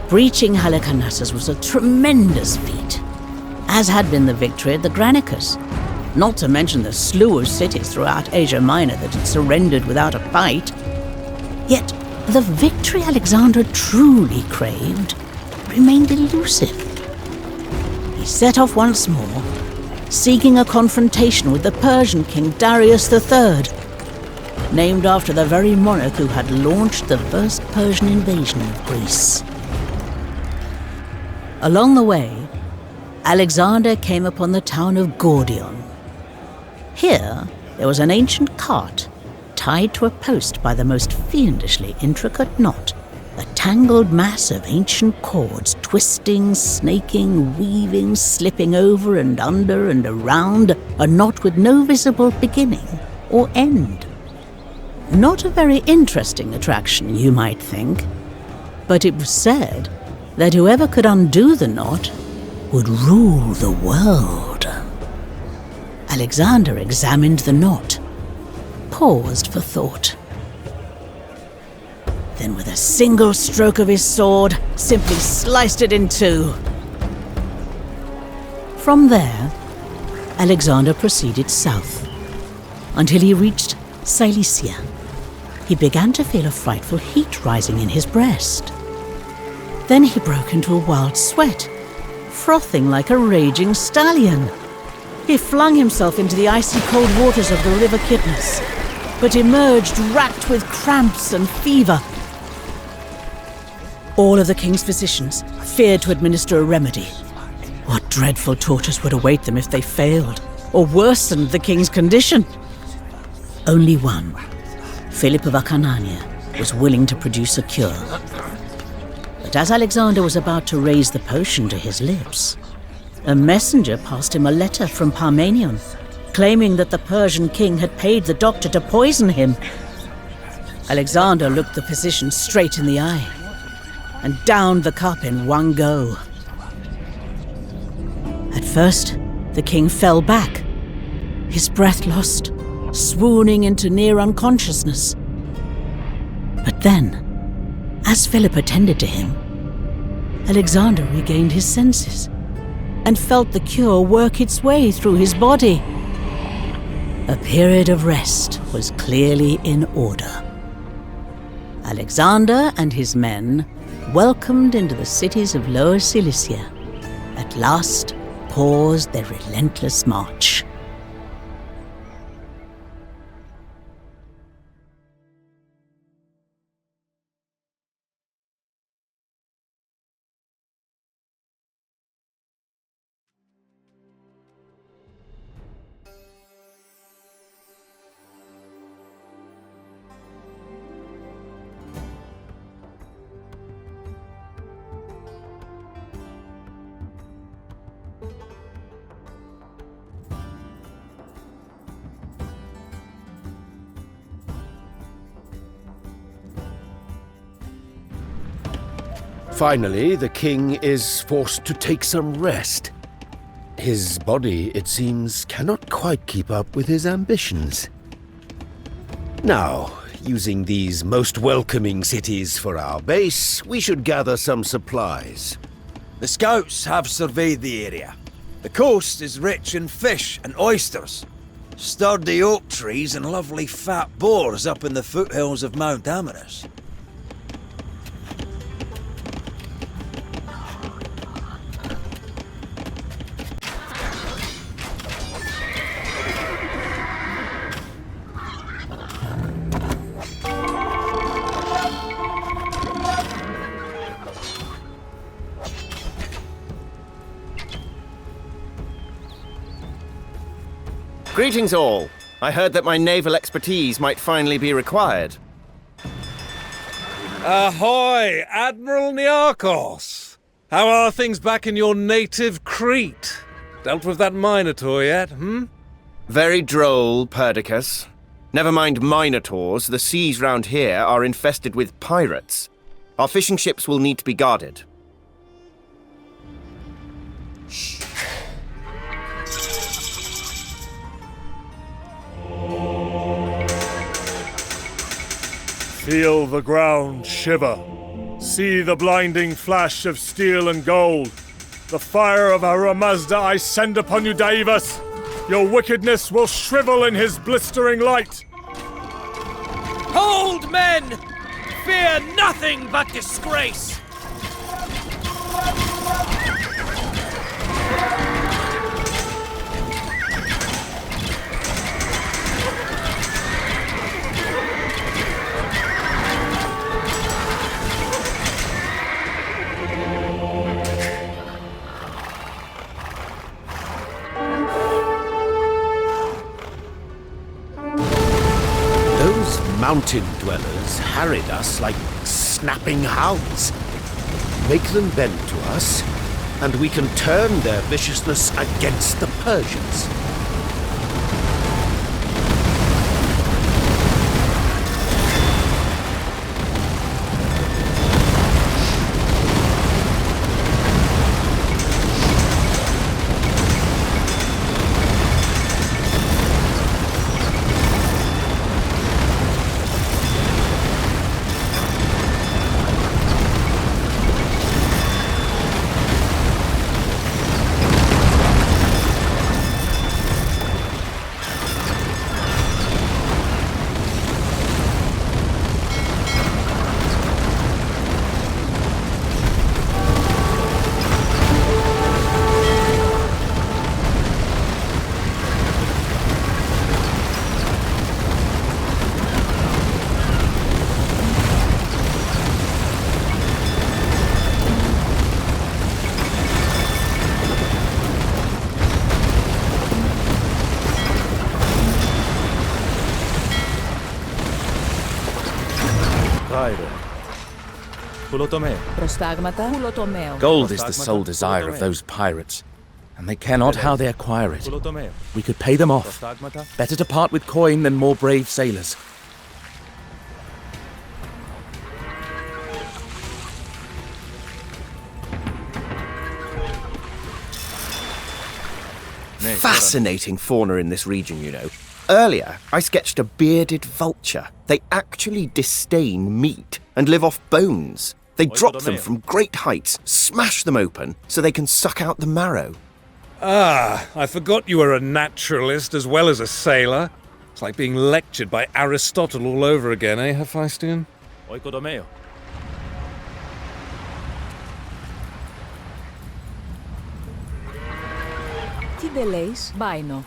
Breaching Halicarnassus was a tremendous feat, as had been the victory at the Granicus, not to mention the slew of cities throughout Asia Minor that had surrendered without a fight. Yet the victory Alexander truly craved remained elusive. He set off once more, seeking a confrontation with the Persian king Darius III, named after the very monarch who had launched the first Persian invasion of Greece. Along the way, Alexander came upon the town of Gordion. Here, there was an ancient cart tied to a post by the most fiendishly intricate knot, a tangled mass of ancient cords twisting, snaking, weaving, slipping over and under and around a knot with no visible beginning or end. Not a very interesting attraction, you might think, but it was said that whoever could undo the knot would rule the world. Alexander examined the knot, paused for thought. Then with a single stroke of his sword, simply sliced it in two. From there, Alexander proceeded south, until he reached Cilicia. He began to feel a frightful heat rising in his breast. Then he broke into a wild sweat, frothing like a raging stallion. He flung himself into the icy cold waters of the river Kidnus, but emerged racked with cramps and fever. All of the king's physicians feared to administer a remedy. What dreadful tortures would await them if they failed, or worsened the king's condition? Only one, Philip of Acarnania, was willing to produce a cure. But as Alexander was about to raise the potion to his lips, a messenger passed him a letter from Parmenion, claiming that the Persian king had paid the doctor to poison him. Alexander looked the physician straight in the eye and downed the cup in one go. At first, the king fell back, his breath lost, swooning into near unconsciousness. But then, as Philip attended to him, Alexander regained his senses and felt the cure work its way through his body. A period of rest was clearly in order. Alexander and his men, welcomed into the cities of Lower Cilicia, at last paused their relentless march. Finally, the king is forced to take some rest. His body, it seems, cannot quite keep up with his ambitions. Now, using these most welcoming cities for our base, we should gather some supplies. The scouts have surveyed the area. The coast is rich in fish and oysters. Sturdy oak trees and lovely fat boars up in the foothills of Mount Amanus. Greetings all. I heard that my naval expertise might finally be required. Ahoy, Admiral Niarchos! How are things back in your native Crete? Dealt with that Minotaur yet, Very droll, Perdiccas. Never mind Minotaurs, the seas round here are infested with pirates. Our fishing ships will need to be guarded. Feel the ground shiver. See the blinding flash of steel and gold. The fire of Ahura Mazda I send upon you, Daivas. Your wickedness will shrivel in his blistering light. Hold, men! Fear nothing but disgrace! Mountain dwellers harried us like snapping hounds. Make them bend to us, and we can turn their viciousness against the Persians. Gold is the sole desire of those pirates, and they care not how they acquire it. We could pay them off. Better to part with coin than more brave sailors. Fascinating fauna in this region, you know. Earlier, I sketched a bearded vulture. They actually disdain meat and live off bones. They drop them from great heights, smash them open, so they can suck out the marrow. Ah, I forgot you were a naturalist as well as a sailor. It's like being lectured by Aristotle all over again, eh, Hephaestion? Τι δε λέεις, Μπάινο.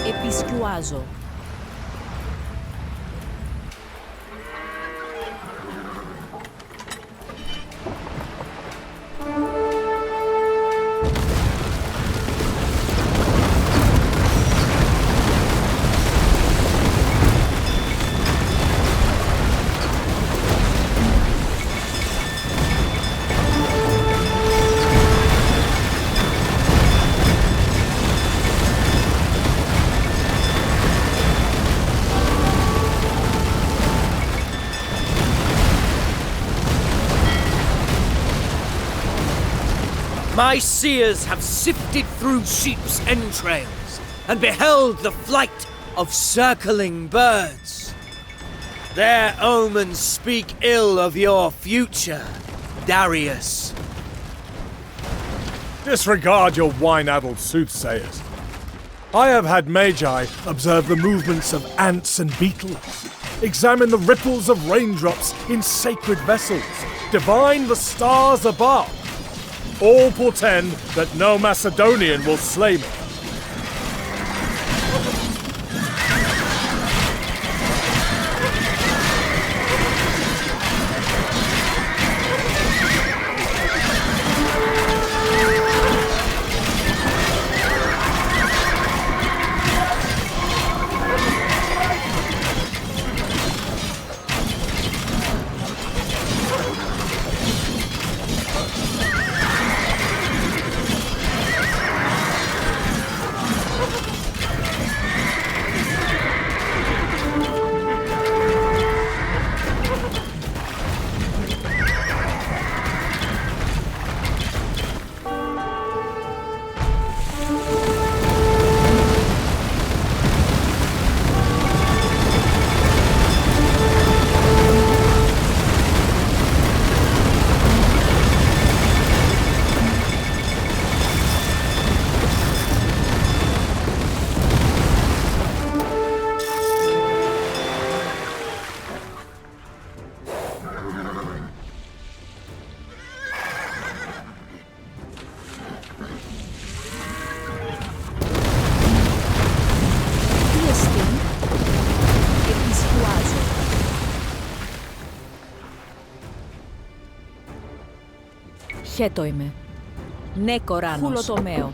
Επισκιουάζω. My seers have sifted through sheep's entrails and beheld the flight of circling birds. Their omens speak ill of your future, Darius. Disregard your wine-addled soothsayers. I have had Magi observe the movements of ants and beetles, examine the ripples of raindrops in sacred vessels, divine the stars above. All portend that no Macedonian will slay me. Χέτο είμαι. Ναι, κοράνος. Χουλοτομέο.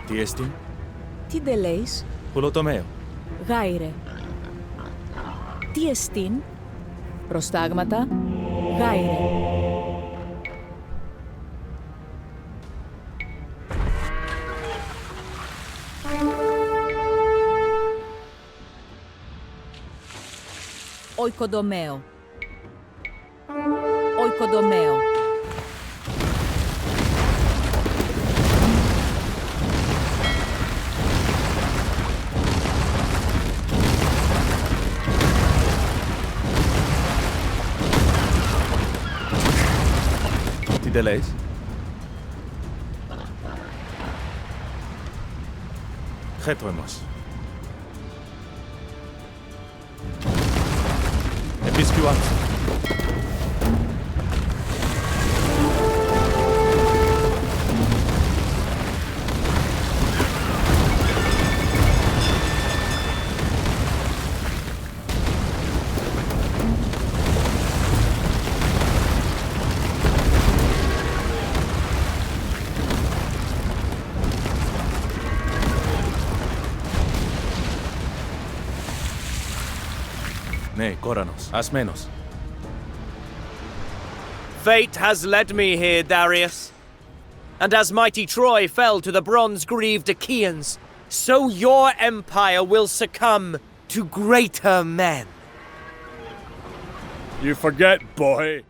Τι εστίν? Τι ντε λέεις? Χουλοτομέο. Γάιρε. Τι εστίν? Προστάγματα. Γάιρε. Οικοδομέο. Οικοδομέο. Τι ντε λέεις? Χέτο εμάς. Επισκιουάτσα. Ναι, κόρανος, ασμένος. Fate has led me here, Darius. And as mighty Troy fell to the bronze-greaved Achaeans, so your empire will succumb to greater men. You forget, boy.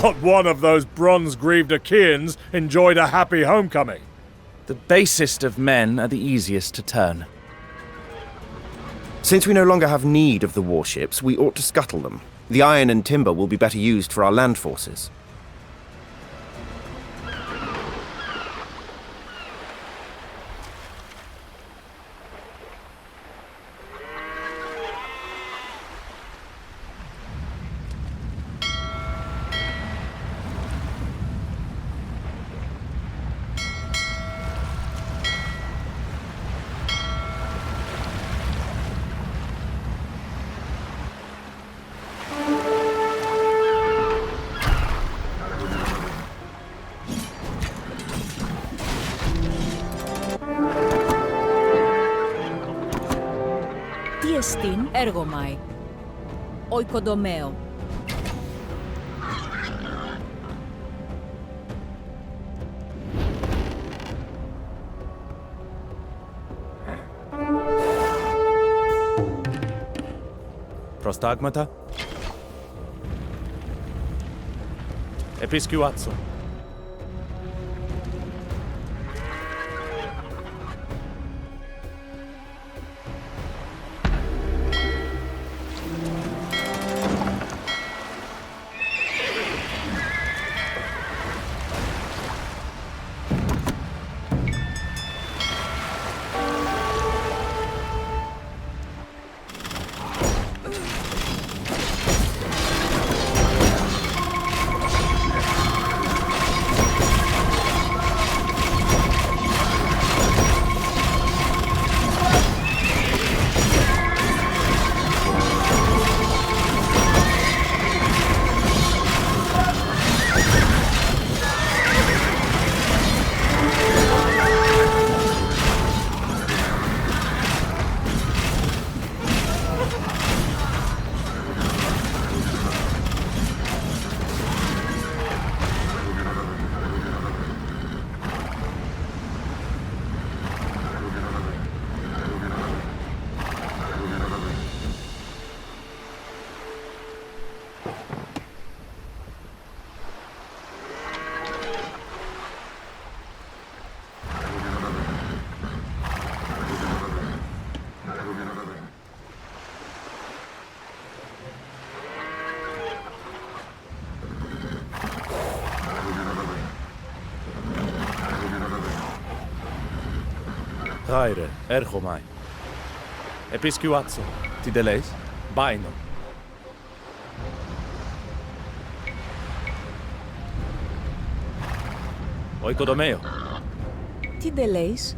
Not one of those bronze-greaved Achaeans enjoyed a happy homecoming. The basest of men are the easiest to turn. Since we no longer have need of the warships, we ought to scuttle them. The iron and timber will be better used for our land forces. Τι εστίν? Έργομαι. Οικοδομέο. Προστάγματα. Επισκιουάτσο. Γάιρε, έρχομαι. Επισκιουάτσο. Τι ντε λέεις? Μπάινο. Oikodomeo. Τι δε λέεις?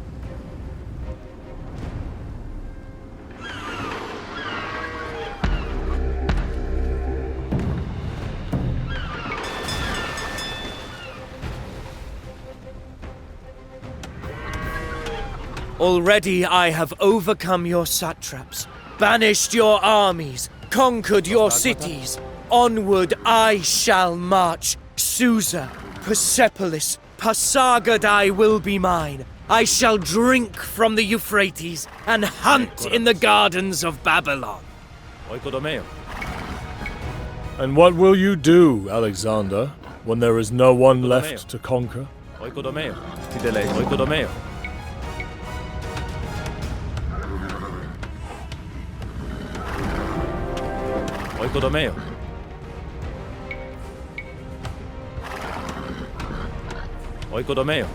Already I have overcome your satraps, banished your armies, conquered your cities. Onward I shall march. Susa, Persepolis, Pasargadae will be mine. I shall drink from the Euphrates and hunt in the gardens of Babylon. Oikodomeo. And what will you do, Alexander, when there is no one left to conquer? Oikodomeo. Τι δε λέεις? Oikodomeo. Oikodomeo. Oikodomeo.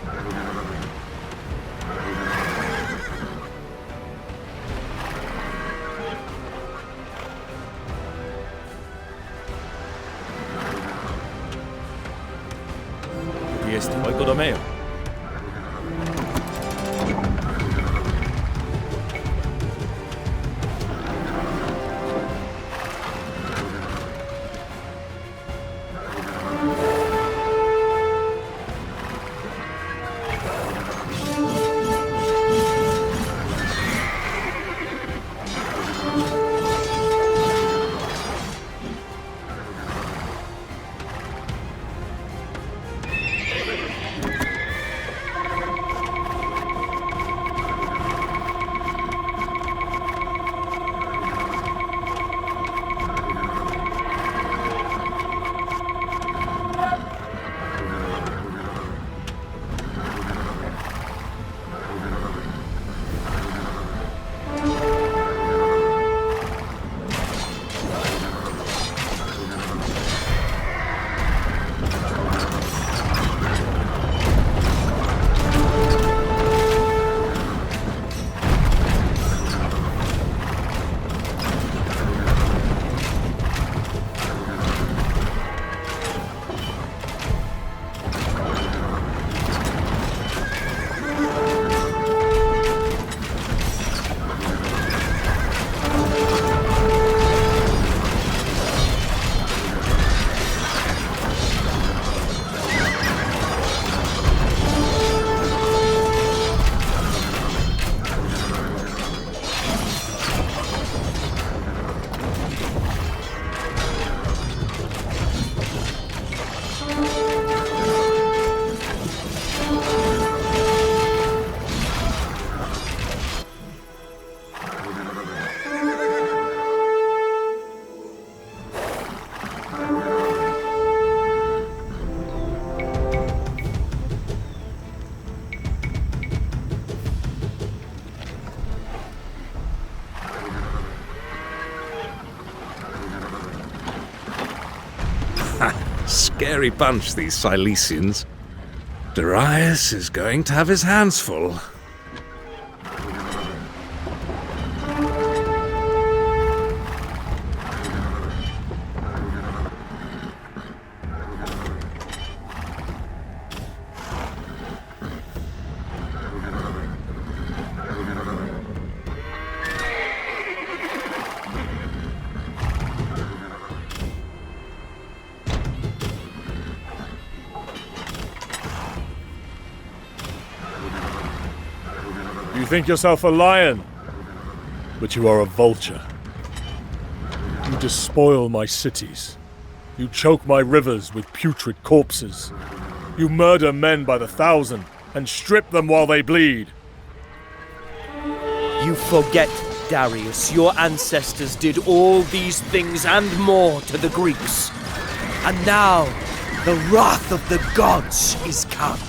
Τι εστί? Oikodomeo. Scary bunch, these Cilicians. Darius is going to have his hands full. You think yourself a lion, but you are a vulture. You despoil my cities. You choke my rivers with putrid corpses. You murder men by the thousand and strip them while they bleed. You forget, Darius, your ancestors did all these things and more to the Greeks. And now, the wrath of the gods is come.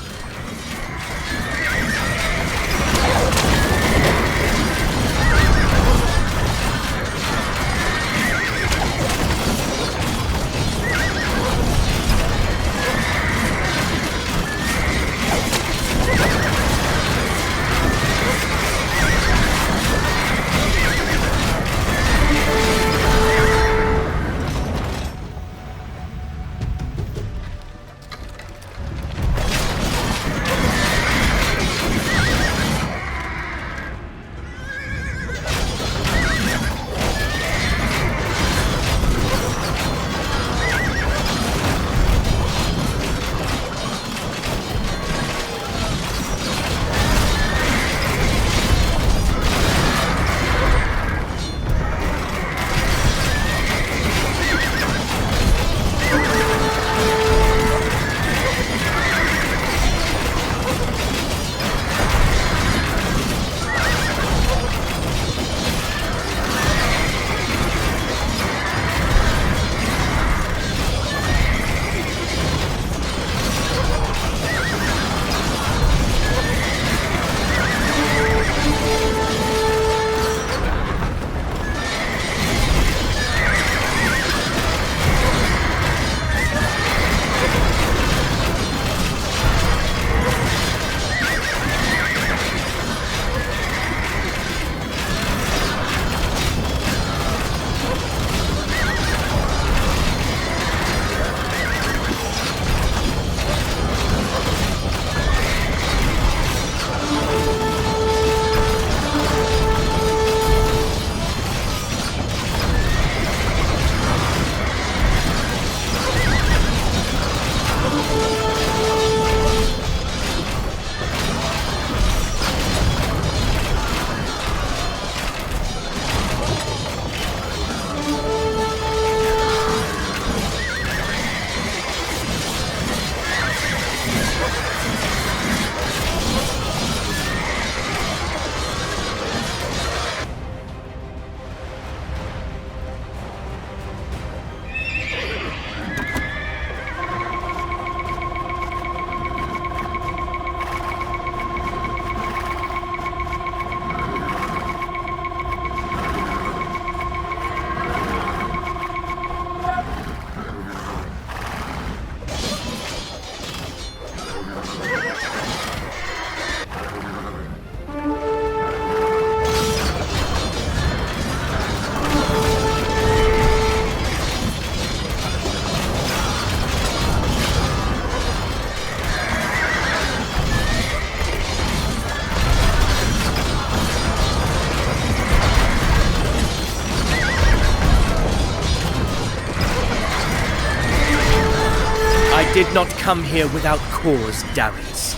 did not come here without cause, Darius.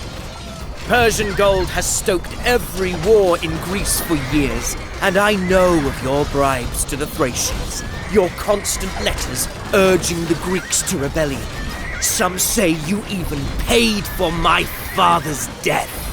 Persian gold has stoked every war in Greece for years, and I know of your bribes to the Thracians, your constant letters urging the Greeks to rebellion. Some say you even paid for my father's death.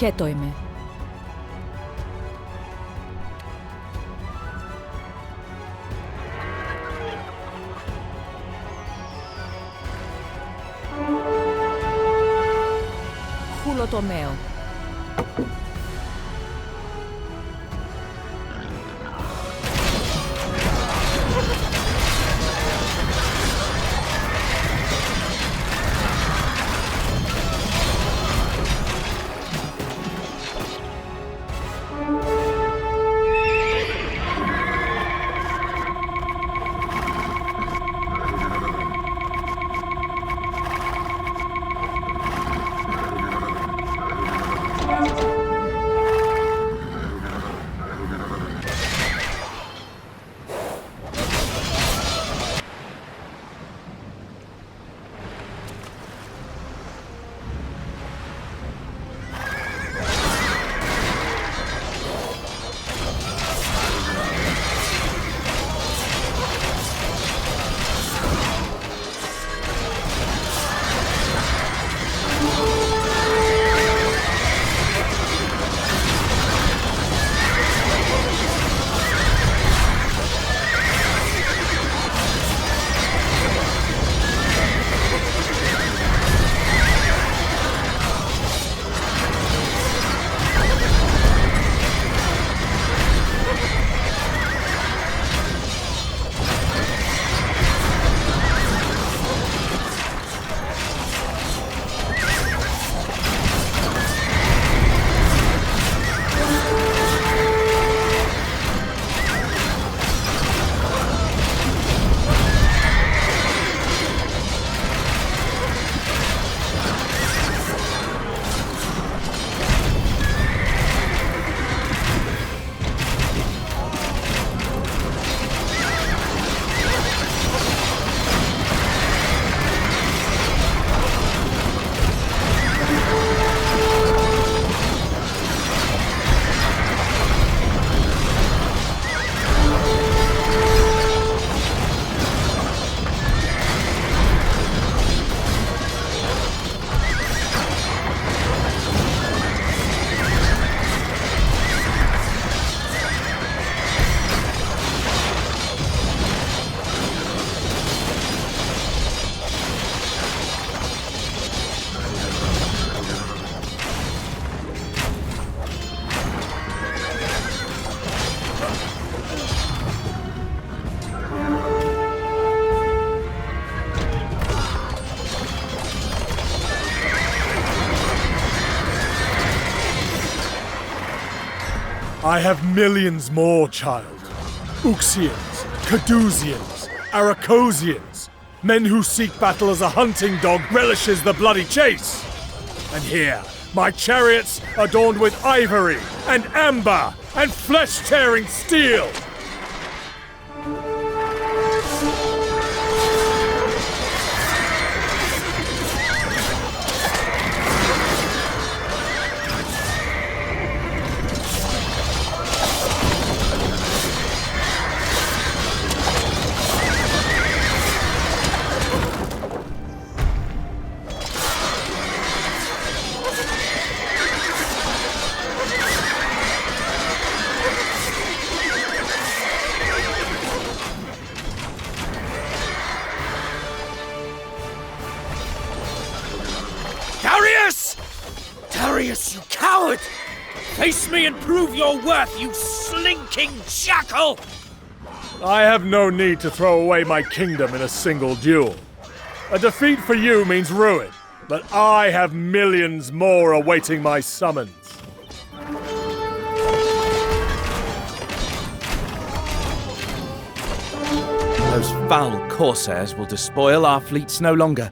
Χέτο είμαι. Χουλοτομέο. I have millions more, child. Uxians, Cadusians, Aracosians, men who seek battle as a hunting dog relishes the bloody chase. And here, my chariots adorned with ivory and amber and flesh-tearing steel. Darius, you coward! Face me and prove your worth, you slinking jackal! I have no need to throw away my kingdom in a single duel. A defeat for you means ruin, but I have millions more awaiting my summons. Those foul corsairs will despoil our fleets no longer.